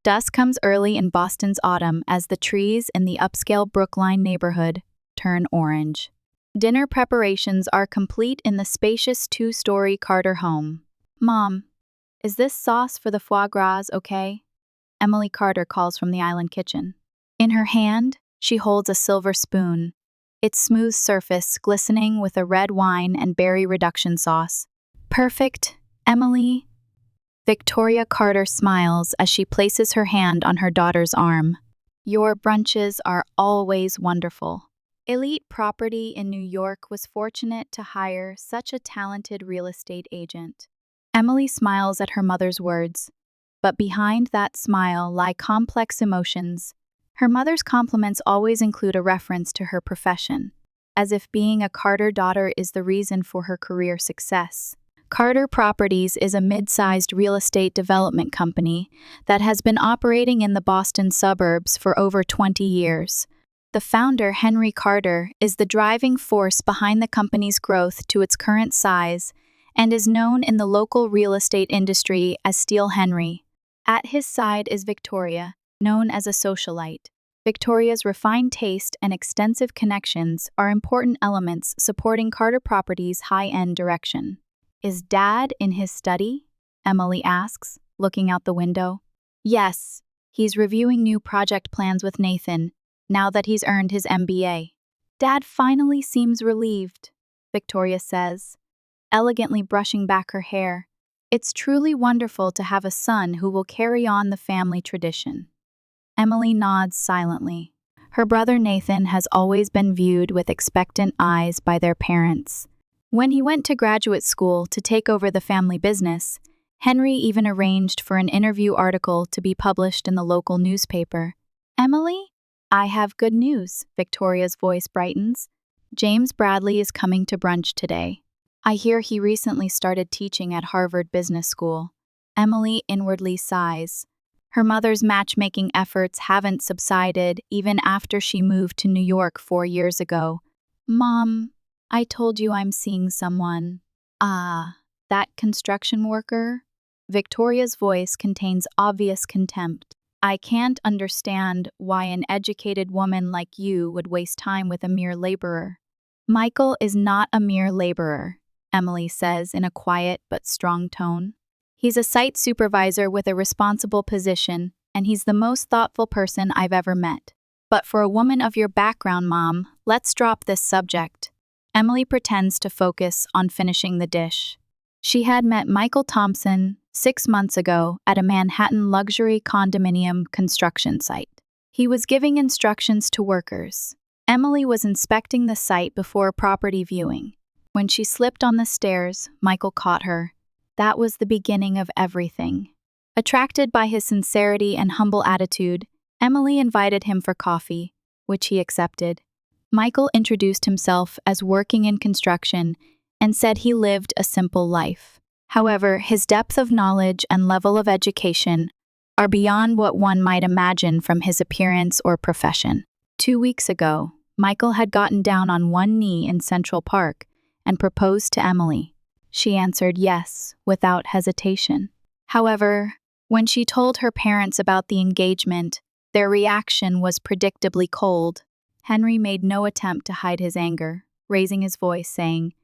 Dusk comes early in Boston's autumn as the trees in the upscale Brookline neighborhood turn orange. Dinner preparations are complete in the spacious two-story Carter home. "Mom, is this sauce for the foie gras okay?" Emily Carter calls from the island kitchen. In her hand, she holds a silver spoon, its smooth surface glistening with a red wine and berry reduction sauce. "Perfect, Emily." Victoria Carter smiles as she places her hand on her daughter's arm. "Your brunches are always wonderful." Elite Property in New York was fortunate to hire such a talented real estate agent. Emily smiles at her mother's words, but behind that smile lie complex emotions. Her mother's compliments always include a reference to her profession, as if being a Carter daughter is the reason for her career success. Carter Properties is a mid-sized real estate development company that has been operating in the Boston suburbs for over 20 years. The founder, Henry Carter, is the driving force behind the company's growth to its current size and is known in the local real estate industry as Steel Henry. At his side is Victoria, known as a socialite. Victoria's refined taste and extensive connections are important elements supporting Carter Properties' high-end direction. "Is Dad in his study?" Emily asks, looking out the window. "Yes, he's reviewing new project plans with Nathan, now that he's earned his MBA. Dad finally seems relieved," Victoria says, elegantly brushing back her hair. "It's truly wonderful to have a son who will carry on the family tradition." Emily nods silently. Her brother Nathan has always been viewed with expectant eyes by their parents. When he went to graduate school to take over the family business, Henry even arranged for an interview article to be published in the local newspaper. "Emily, I have good news," Victoria's voice brightens. "James Bradley is coming to brunch today. I hear he recently started teaching at Harvard Business School." Emily inwardly sighs. Her mother's matchmaking efforts haven't subsided even after she moved to New York 4 years ago. "Mom, I told you I'm seeing someone." "Ah, that construction worker?" Victoria's voice contains obvious contempt. "I can't understand why an educated woman like you would waste time with a mere laborer." "Michael is not a mere laborer," Emily says in a quiet but strong tone. "He's a site supervisor with a responsible position, and he's the most thoughtful person I've ever met. But for a woman of your background, Mom, let's drop this subject." Emily pretends to focus on finishing the dish. She had met Michael Thompson 6 months ago at a Manhattan luxury condominium construction site. He was giving instructions to workers. Emily was inspecting the site before a property viewing. When she slipped on the stairs, Michael caught her. That was the beginning of everything. Attracted by his sincerity and humble attitude, Emily invited him for coffee, which he accepted. Michael introduced himself as working in construction and said he lived a simple life. However, his depth of knowledge and level of education are beyond what one might imagine from his appearance or profession. 2 weeks ago, Michael had gotten down on one knee in Central Park and proposed to Emily. She answered yes, without hesitation. However, when she told her parents about the engagement, their reaction was predictably cold. Henry made no attempt to hide his anger, raising his voice, saying,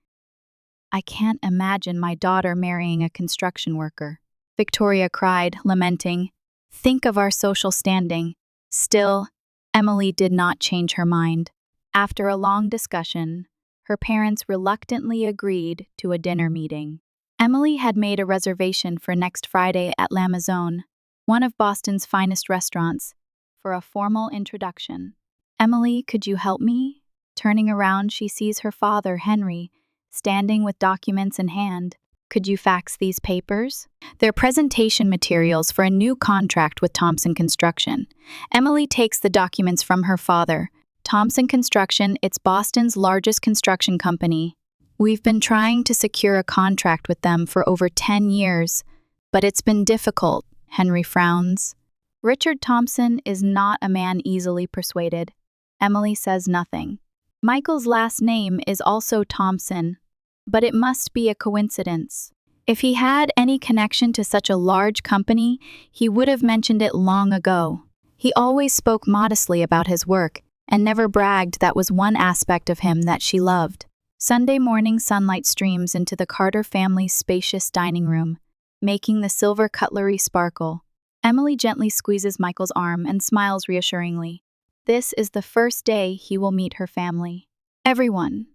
"I can't imagine my daughter marrying a construction worker." Victoria cried, lamenting, "Think of our social standing." Still, Emily did not change her mind. After a long discussion, her parents reluctantly agreed to a dinner meeting. Emily had made a reservation for next Friday at La Maison, one of Boston's finest restaurants, for a formal introduction. "Emily, could you help me?" Turning around, she sees her father, Henry, standing with documents in hand. "Could you fax these papers?" They're presentation materials for a new contract with Thompson Construction. Emily takes the documents from her father. Thompson Construction, it's Boston's largest construction company. "We've been trying to secure a contract with them for over 10 years, but it's been difficult," Henry frowns. Richard Thompson is not a man easily persuaded. Emily says nothing. Michael's last name is also Thompson, but it must be a coincidence. If he had any connection to such a large company, he would have mentioned it long ago. He always spoke modestly about his work and never bragged that was one aspect of him that she loved. Sunday morning sunlight streams into the Carter family's spacious dining room, making the silver cutlery sparkle. Emily gently squeezes Michael's arm and smiles reassuringly. This is the first day he will meet her family. Everyone,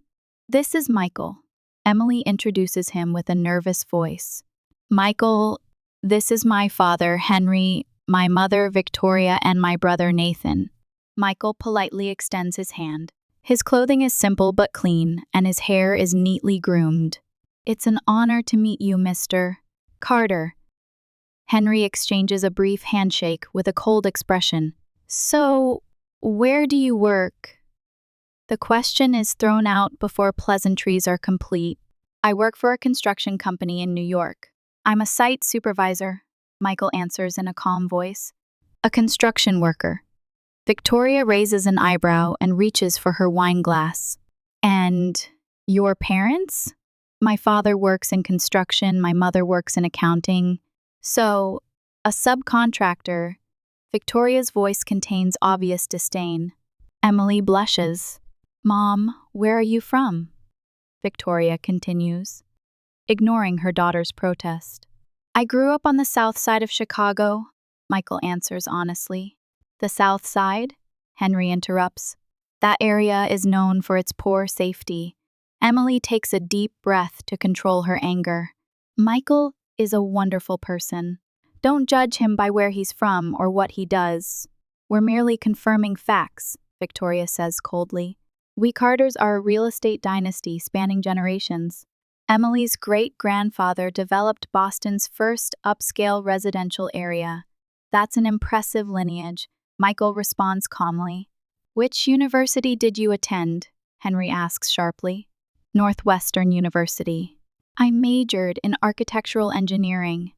this is Michael. Emily introduces him with a nervous voice. Michael, this is my father, Henry, my mother, Victoria, and my brother, Nathan. Michael politely extends his hand. His clothing is simple but clean, and his hair is neatly groomed. It's an honor to meet you, Mr. Carter. Henry exchanges a brief handshake with a cold expression. So, where do you work? The question is thrown out before pleasantries are complete. I work for a construction company in New York. I'm a site supervisor, Michael answers in a calm voice. A construction worker. Victoria raises an eyebrow and reaches for her wine glass. And your parents? My father works in construction, my mother works in accounting. So, a subcontractor. Victoria's voice contains obvious disdain. Emily blushes. Mom, where are you from? Victoria continues, ignoring her daughter's protest. I grew up on the south side of Chicago, Michael answers honestly. The south side? Henry interrupts. That area is known for its poor safety. Emily takes a deep breath to control her anger. Michael is a wonderful person. Don't judge him by where he's from or what he does. We're merely confirming facts, Victoria says coldly. We Carters are a real estate dynasty spanning generations. Emily's great-grandfather developed Boston's first upscale residential area. That's an impressive lineage, Michael responds calmly. Which university did you attend? Henry asks sharply. Northwestern University. I majored in architectural engineering.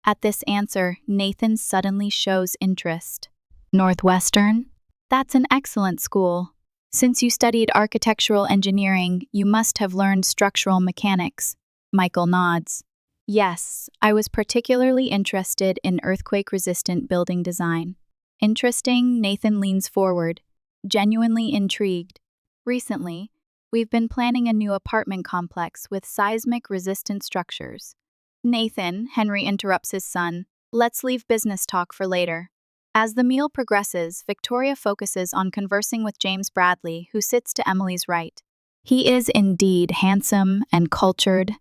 At this answer, Nathan suddenly shows interest. Northwestern? That's an excellent school. Since you studied architectural engineering, you must have learned structural mechanics. Michael nods. Yes, I was particularly interested in earthquake-resistant building design. Interesting, Nathan leans forward, genuinely intrigued. Recently, we've been planning a new apartment complex with seismic-resistant structures. Nathan, Henry interrupts his son, let's leave business talk for later. As the meal progresses, Victoria focuses on conversing with James Bradley, who sits to Emily's right. He is indeed handsome and cultured,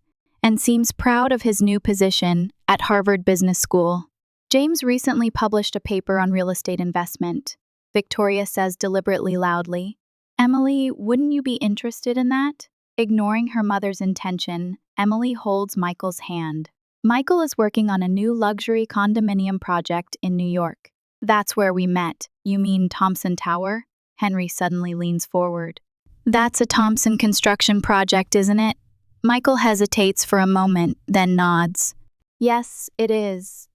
and seems proud of his new position at Harvard Business School. James recently published a paper on real estate investment, Victoria says deliberately loudly. Emily, wouldn't you be interested in that? Ignoring her mother's intention, Emily holds Michael's hand. Michael is working on a new luxury condominium project in New York. That's where we met. You mean Thompson Tower? Henry suddenly leans forward. That's a Thompson construction project, isn't it? Michael hesitates for a moment, then nods. Yes, it is.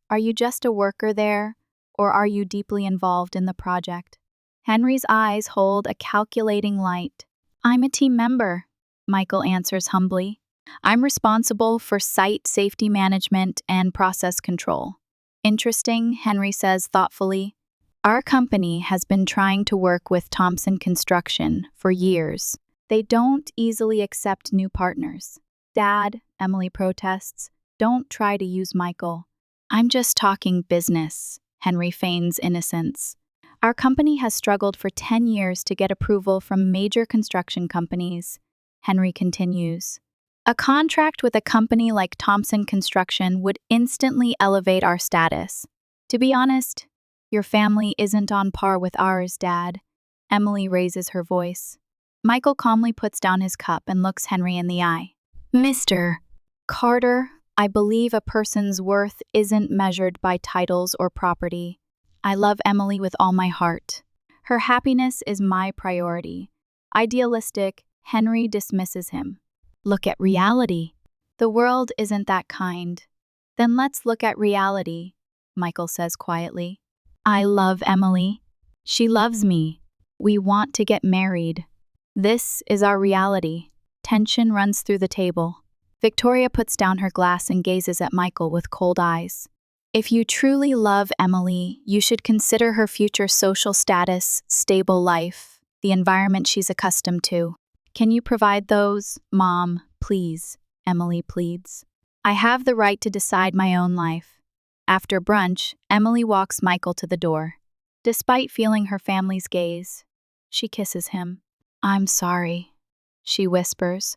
Are you just a worker there, or are you deeply involved in the project? Henry's eyes hold a calculating light. I'm a team member, Michael answers humbly. I'm responsible for site safety management and process control. Interesting, Henry says thoughtfully. Our company has been trying to work with Thompson Construction for years. They don't easily accept new partners. Dad, Emily protests, don't try to use Michael. I'm just talking business, Henry feigns innocence. Our company has struggled for 10 years to get approval from major construction companies, Henry continues. A contract with a company like Thompson Construction would instantly elevate our status. To be honest, your family isn't on par with ours, Dad. Emily raises her voice. Michael calmly puts down his cup and looks Henry in the eye. Mr. Carter, I believe a person's worth isn't measured by titles or property. I love Emily with all my heart. Her happiness is my priority. Idealistic, Henry dismisses him. Look at reality. The world isn't that kind. Then let's look at reality, Michael says quietly. I love Emily. She loves me. We want to get married. This is our reality. Tension runs through the table. Victoria puts down her glass and gazes at Michael with cold eyes. If you truly love Emily, you should consider her future social status, stable life, the environment she's accustomed to. Can you provide those, Mom, please? Emily pleads. I have the right to decide my own life. After brunch, Emily walks Michael to the door. Despite feeling her family's gaze, she kisses him. I'm sorry, she whispers,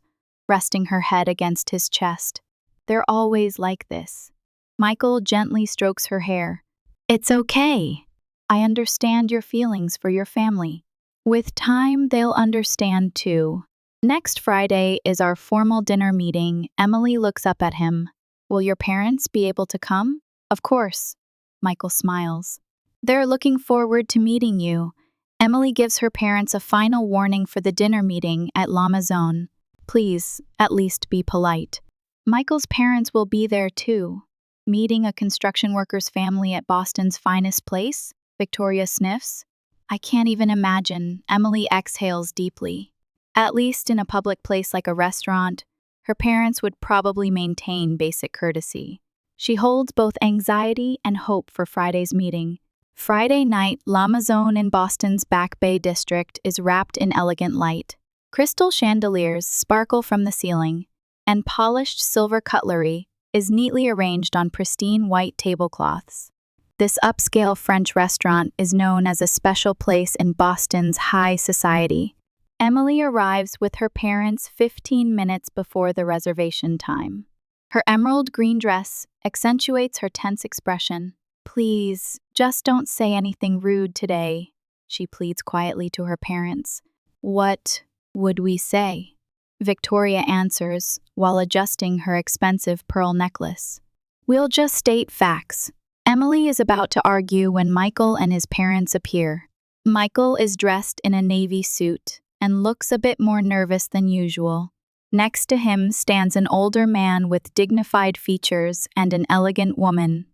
resting her head against his chest. They're always like this. Michael gently strokes her hair. It's okay. I understand your feelings for your family. With time, they'll understand too. Next Friday is our formal dinner meeting. Emily looks up at him. Will your parents be able to come? Of course. Michael smiles. They're looking forward to meeting you. Emily gives her parents a final warning for the dinner meeting at L'Amazon. Please, at least be polite. Michael's parents will be there too. Meeting a construction worker's family at Boston's finest place? Victoria sniffs. I can't even imagine. Emily exhales deeply. At least in a public place like a restaurant, her parents would probably maintain basic courtesy. She holds both anxiety and hope for Friday's meeting. Friday night, L'Amazon in Boston's Back Bay district is wrapped in elegant light. Crystal chandeliers sparkle from the ceiling, and polished silver cutlery is neatly arranged on pristine white tablecloths. This upscale French restaurant is known as a special place in Boston's high society. Emily arrives with her parents 15 minutes before the reservation time. Her emerald green dress accentuates her tense expression. Please, just don't say anything rude today, she pleads quietly to her parents. What would we say? Victoria answers while adjusting her expensive pearl necklace. We'll just state facts. Emily is about to argue when Michael and his parents appear. Michael is dressed in a navy suit and looks a bit more nervous than usual. Next to him stands an older man with dignified features and an elegant woman.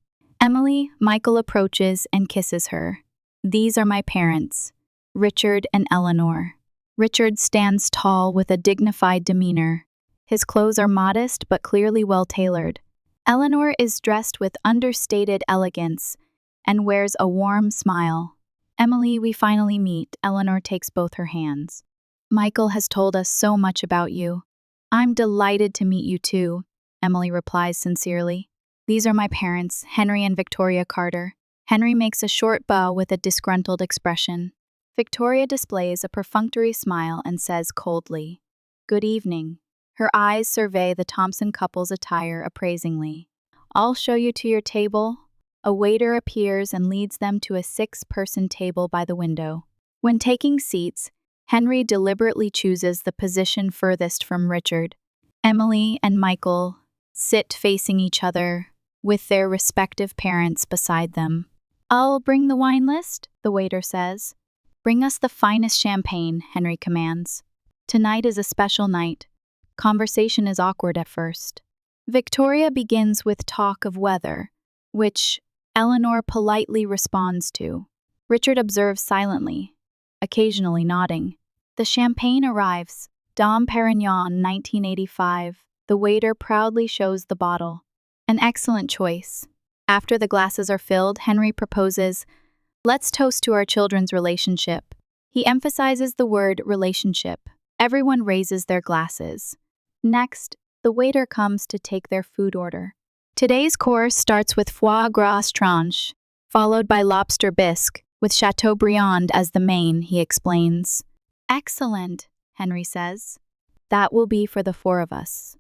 Michael approaches and kisses her. These are my parents, Richard and Eleanor. Richard stands tall with a dignified demeanor. His clothes are modest but clearly well-tailored. Eleanor is dressed with understated elegance and wears a warm smile. Emily, we finally meet. Eleanor takes both her hands. Michael has told us so much about you. I'm delighted to meet you too, Emily replies sincerely. These are my parents, Henry and Victoria Carter. Henry makes a short bow with a disgruntled expression. Victoria displays a perfunctory smile and says coldly, Good evening. Her eyes survey the Thompson couple's attire appraisingly. I'll show you to your table. A waiter appears and leads them to a 6-person table by the window. When taking seats, Henry deliberately chooses the position furthest from Richard. Emily and Michael sit facing each other, with their respective parents beside them. I'll bring the wine list, the waiter says. Bring us the finest champagne, Henry commands. Tonight is a special night. Conversation is awkward at first. Victoria begins with talk of weather, which Eleanor politely responds to. Richard observes silently, occasionally nodding. The champagne arrives. Dom Perignon, 1985. The waiter proudly shows the bottle. An excellent choice. After the glasses are filled, Henry proposes, Let's toast to our children's relationship. He emphasizes the word relationship. Everyone raises their glasses. Next, the waiter comes to take their food order. Today's course starts with foie gras tranche, followed by lobster bisque, with Chateaubriand as the main, he explains. Excellent, Henry says. That will be for the 4 of us.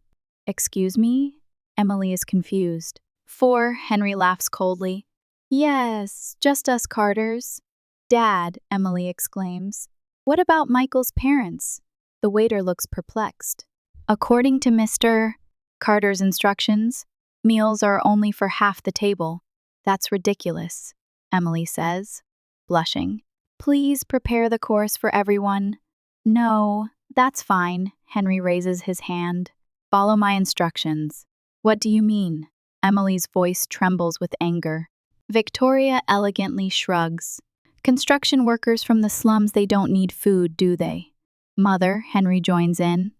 Excuse me? Emily is confused. 4, Henry laughs coldly. Yes, just us Carters. Dad, Emily exclaims. What about Michael's parents? The waiter looks perplexed. According to Mr. Carter's instructions, meals are only for half the table. That's ridiculous, Emily says, blushing. Please prepare the course for everyone. No, that's fine, Henry raises his hand. Follow my instructions. What do you mean? Emily's voice trembles with anger. Victoria elegantly shrugs. Construction workers from the slums, they don't need food, do they? Mother, Henry joins in.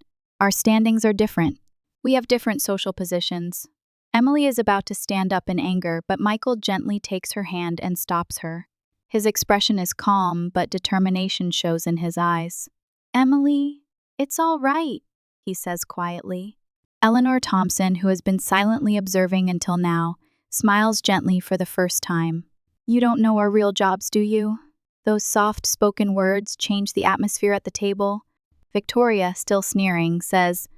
Our standings are different. We have different social positions. Emily is about to stand up in anger, but Michael gently takes her hand and stops her. His expression is calm, but determination shows in his eyes. Emily, it's all right, he says quietly. Eleanor Thompson, who has been silently observing until now, smiles gently for the first time. You don't know our real jobs, do you? Those soft-spoken words change the atmosphere at the table. Victoria, still sneering, says,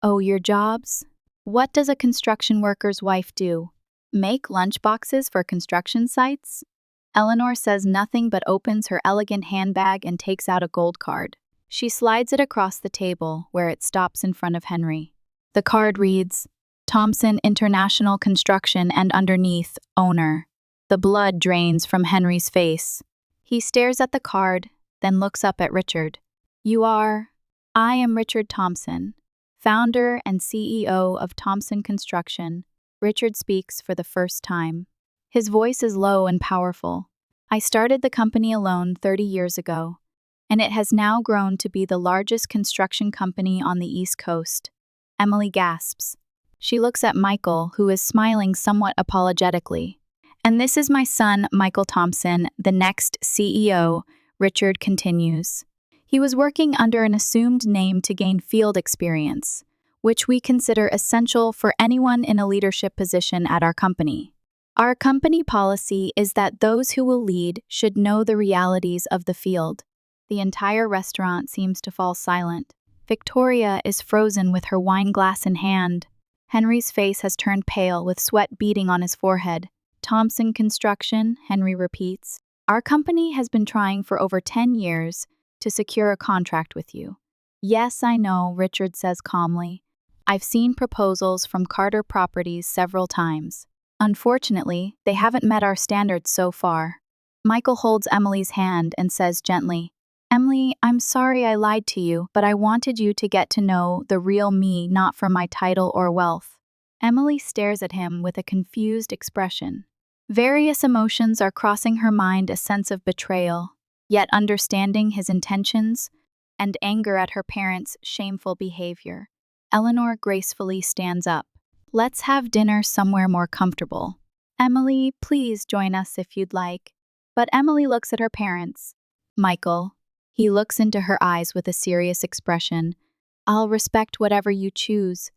Oh, your jobs? What does a construction worker's wife do? Make lunchboxes for construction sites? Eleanor says nothing but opens her elegant handbag and takes out a gold card. She slides it across the table, where it stops in front of Henry. The card reads, Thompson International Construction, and underneath, owner. The blood drains from Henry's face. He stares at the card, then looks up at Richard. I am Richard Thompson, founder and CEO of Thompson Construction. Richard speaks for the first time. His voice is low and powerful. I started the company alone 30 years ago, and it has now grown to be the largest construction company on the East Coast. Emily gasps. She looks at Michael, who is smiling somewhat apologetically. And this is my son, Michael Thompson, the next CEO, Richard continues. He was working under an assumed name to gain field experience, which we consider essential for anyone in a leadership position at our company. Our company policy is that those who will lead should know the realities of the field. The entire restaurant seems to fall silent. Victoria is frozen with her wine glass in hand. Henry's face has turned pale with sweat beading on his forehead. Thompson Construction, Henry repeats. Our company has been trying for over 10 years to secure a contract with you. Yes, I know, Richard says calmly. I've seen proposals from Carter Properties several times. Unfortunately, they haven't met our standards so far. Michael holds Emily's hand and says gently, Emily, I'm sorry I lied to you, but I wanted you to get to know the real me, not for my title or wealth. Emily stares at him with a confused expression. Various emotions are crossing her mind, a sense of betrayal, yet understanding his intentions, and anger at her parents' shameful behavior. Eleanor gracefully stands up. Let's have dinner somewhere more comfortable. Emily, please join us if you'd like. But Emily looks at her parents. Michael. He looks into her eyes with a serious expression. I'll respect whatever you choose,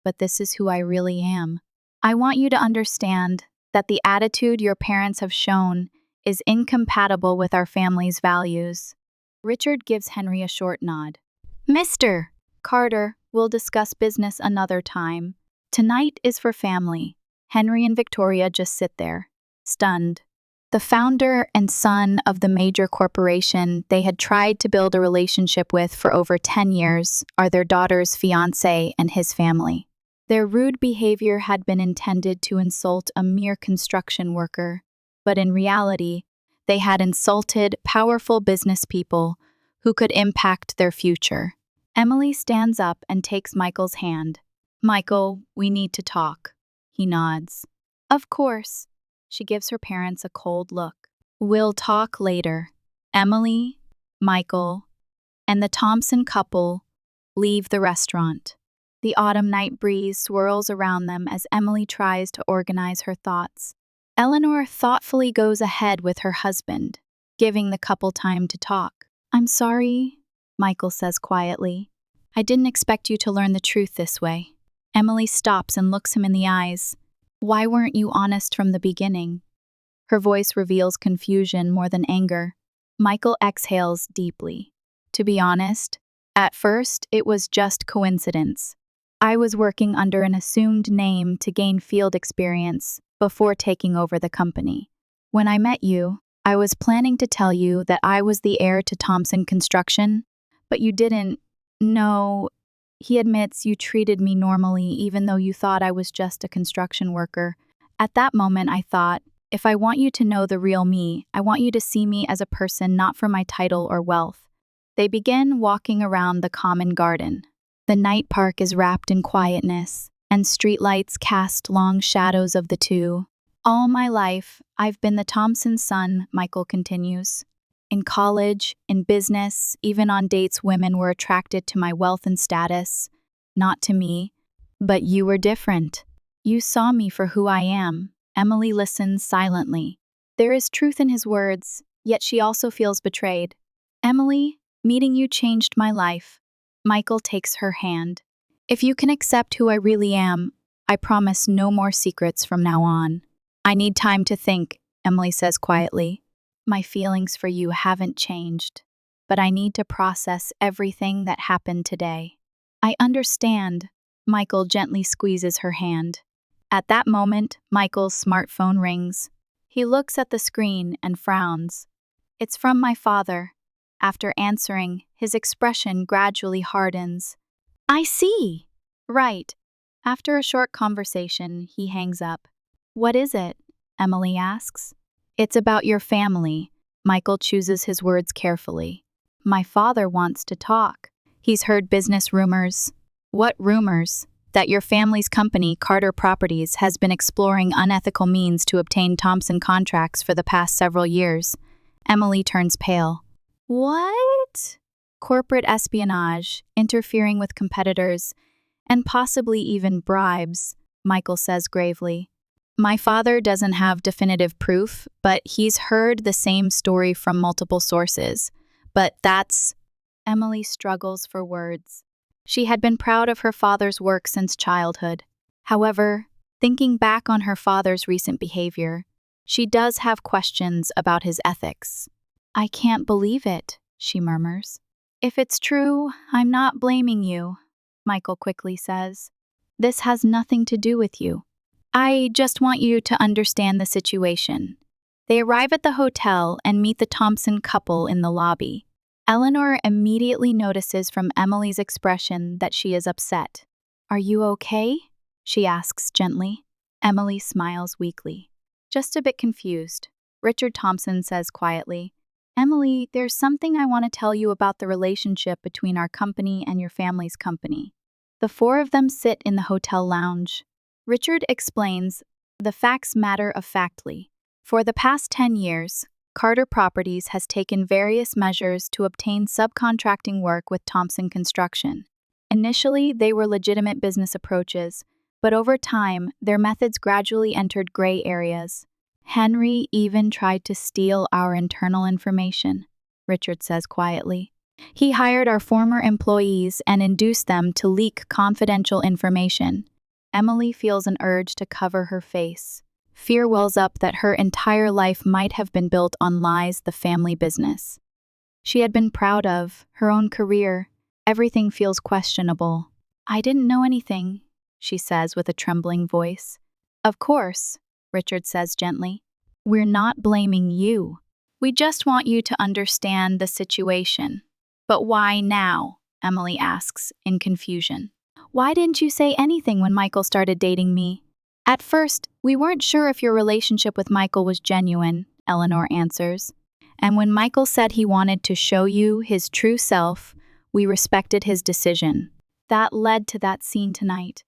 but this is who I really am. I want you to understand that the attitude your parents have shown is incompatible with our family's values. Richard gives Henry a short nod. Mr. Carter, we'll discuss business another time. Tonight is for family. Henry and Victoria just sit there, stunned. The founder and son of the major corporation they had tried to build a relationship with for over 10 years are their daughter's fiancé and his family. Their rude behavior had been intended to insult a mere construction worker, but in reality, they had insulted powerful business people who could impact their future. Emily stands up and takes Michael's hand. Michael, we need to talk. He nods. Of course. She gives her parents a cold look. We'll talk later. Emily, Michael, and the Thompson couple leave the restaurant. The autumn night breeze swirls around them as Emily tries to organize her thoughts. Eleanor thoughtfully goes ahead with her husband, giving the couple time to talk. I'm sorry, Michael says quietly. I didn't expect you to learn the truth this way. Emily stops and looks him in the eyes. Why weren't you honest from the beginning? Her voice reveals confusion more than anger. Michael exhales deeply. To be honest, at first it was just coincidence. I was working under an assumed name to gain field experience before taking over the company. When I met you, I was planning to tell you that I was the heir to Thompson Construction, but you didn't. No, he admits you treated me normally even though you thought I was just a construction worker. At that moment, I thought, if I want you to know the real me, I want you to see me as a person, not for my title or wealth. They begin walking around the common garden. The night park is wrapped in quietness, and streetlights cast long shadows of the two. All my life, I've been the Thompson son, Michael continues. In college, in business, even on dates, women were attracted to my wealth and status, not to me. But you were different. You saw me for who I am. Emily listens silently. There is truth in his words, yet she also feels betrayed. Emily, meeting you changed my life. Michael takes her hand. If you can accept who I really am, I promise no more secrets from now on. I need time to think, Emily says quietly. My feelings for you haven't changed, but I need to process everything that happened today. I understand. Michael gently squeezes her hand. At that moment, Michael's smartphone rings. He looks at the screen and frowns. It's from my father. After answering, his expression gradually hardens. I see. Right. After a short conversation, he hangs up. What is it? Emily asks. It's about your family. Michael chooses his words carefully. My father wants to talk. He's heard business rumors. What rumors? That your family's company, Carter Properties, has been exploring unethical means to obtain Thompson contracts for the past several years. Emily turns pale. What? Corporate espionage, interfering with competitors, and possibly even bribes, Michael says gravely. My father doesn't have definitive proof, but he's heard the same story from multiple sources. But that's... Emily struggles for words. She had been proud of her father's work since childhood. However, thinking back on her father's recent behavior, she does have questions about his ethics. I can't believe it, she murmurs. If it's true, I'm not blaming you, Michael quickly says. This has nothing to do with you. I just want you to understand the situation. They arrive at the hotel and meet the Thompson couple in the lobby. Eleanor immediately notices from Emily's expression that she is upset. Are you okay? She asks gently. Emily smiles weakly. Just a bit confused. Richard Thompson says quietly, Emily, there's something I want to tell you about the relationship between our company and your family's company. The four of them sit in the hotel lounge. Richard explains, the facts matter of factly. For the past 10 years, Carter Properties has taken various measures to obtain subcontracting work with Thompson Construction. Initially, they were legitimate business approaches, but over time, their methods gradually entered gray areas. Henry even tried to steal our internal information, Richard says quietly. He hired our former employees and induced them to leak confidential information. Emily feels an urge to cover her face. Fear wells up that her entire life might have been built on lies, the family business she had been proud of, her own career. Everything feels questionable. I didn't know anything, she says with a trembling voice. Of course, Richard says gently. We're not blaming you. We just want you to understand the situation. But why now? Emily asks in confusion. Why didn't you say anything when Michael started dating me? At first, we weren't sure if your relationship with Michael was genuine, Eleanor answers. And when Michael said he wanted to show you his true self, we respected his decision. That led to that scene tonight.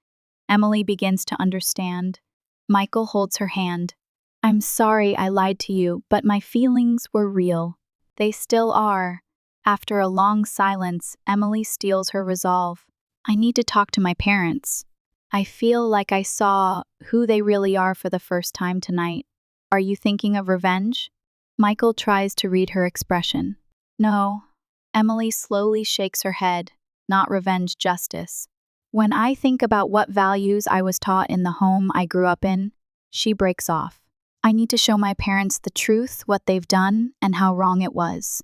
Emily begins to understand. Michael holds her hand. I'm sorry I lied to you, but my feelings were real. They still are. After a long silence, Emily steels her resolve. I need to talk to my parents. I feel like I saw who they really are for the first time tonight. Are you thinking of revenge? Michael tries to read her expression. No. Emily slowly shakes her head. Not revenge, justice. When I think about what values I was taught in the home I grew up in, she breaks off. I need to show my parents the truth, what they've done, and how wrong it was.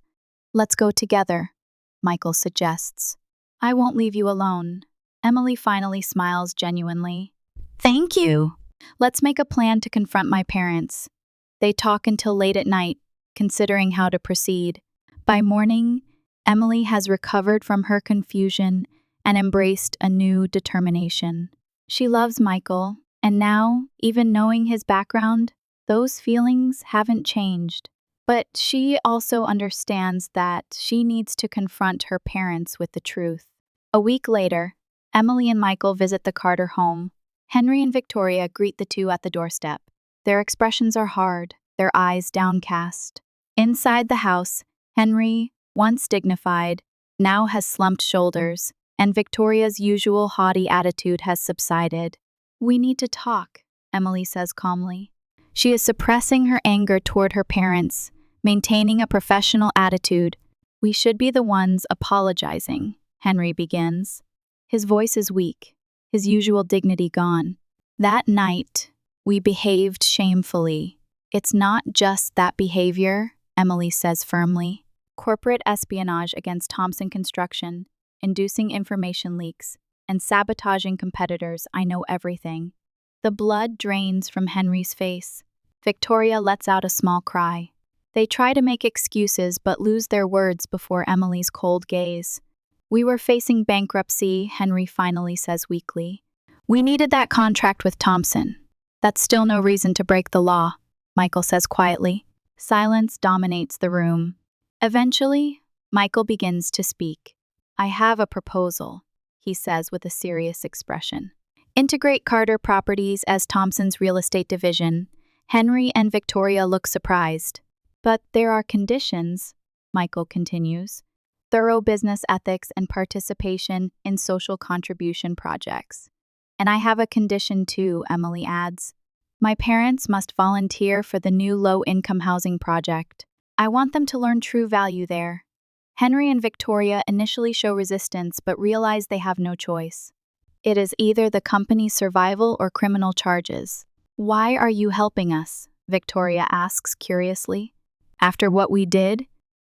Let's go together, Michael suggests. I won't leave you alone. Emily finally smiles genuinely. Thank you. Let's make a plan to confront my parents. They talk until late at night, considering how to proceed. By morning, Emily has recovered from her confusion and embraced a new determination. She loves Michael, and now, even knowing his background, those feelings haven't changed. But she also understands that she needs to confront her parents with the truth. A week later, Emily and Michael visit the Carter home. Henry and Victoria greet the two at the doorstep. Their expressions are hard, their eyes downcast. Inside the house, Henry, once dignified, now has slumped shoulders. and Victoria's usual haughty attitude has subsided. "We need to talk," Emily says calmly. She is suppressing her anger toward her parents, maintaining a professional attitude. "We should be the ones apologizing," Henry begins. His voice is weak, his usual dignity gone. "That night, we behaved shamefully." "It's not just that behavior," Emily says firmly. "Corporate espionage against Thompson Construction, inducing information leaks, and sabotaging competitors. I know everything." The blood drains from Henry's face. Victoria lets out a small cry. They try to make excuses but lose their words before Emily's cold gaze. "We were facing bankruptcy," Henry finally says weakly. "We needed that contract with Thompson." "That's still no reason to break the law," Michael says quietly. Silence dominates the room. Eventually, Michael begins to speak. "I have a proposal," he says with a serious expression. "Integrate Carter Properties as Thompson's real estate division." Henry and Victoria look surprised. "But there are conditions," Michael continues. "Thorough business ethics and participation in social contribution projects." "And I have a condition too," Emily adds. "My parents must volunteer for the new low-income housing project. I want them to learn true value there." Henry and Victoria initially show resistance but realize they have no choice. It is either the company's survival or criminal charges. "Why are you helping us?" Victoria asks curiously. "After what we did?"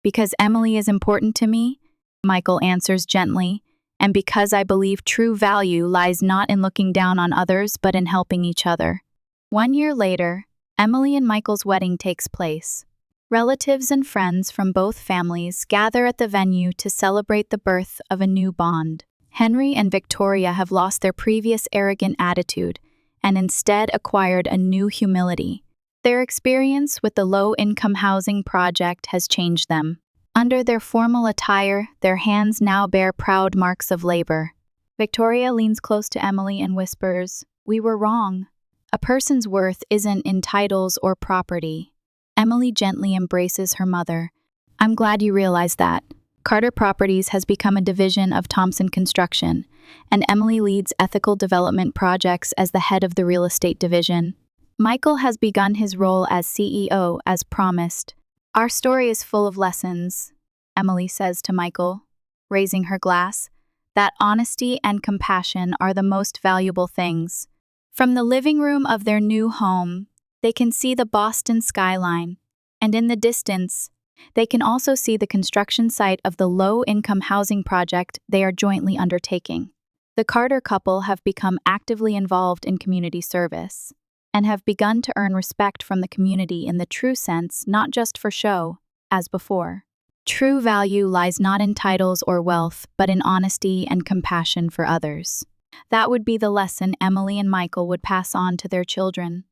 "Because Emily is important to me," Michael answers gently, "and because I believe true value lies not in looking down on others but in helping each other." 1 year later, Emily and Michael's wedding takes place. Relatives and friends from both families gather at the venue to celebrate the birth of a new bond. Henry and Victoria have lost their previous arrogant attitude and instead acquired a new humility. Their experience with the low-income housing project has changed them. Under their formal attire, their hands now bear proud marks of labor. Victoria leans close to Emily and whispers, "We were wrong. A person's worth isn't in titles or property." Emily gently embraces her mother. "I'm glad you realize that." Carter Properties has become a division of Thompson Construction, and Emily leads ethical development projects as the head of the real estate division. Michael has begun his role as CEO as promised. "Our story is full of lessons," Emily says to Michael, raising her glass. "That honesty and compassion are the most valuable things." From the living room of their new home, they can see the Boston skyline, and in the distance, they can also see the construction site of the low-income housing project they are jointly undertaking. The Carter couple have become actively involved in community service and have begun to earn respect from the community in the true sense, not just for show, as before. True value lies not in titles or wealth, but in honesty and compassion for others. That would be the lesson Emily and Michael would pass on to their children.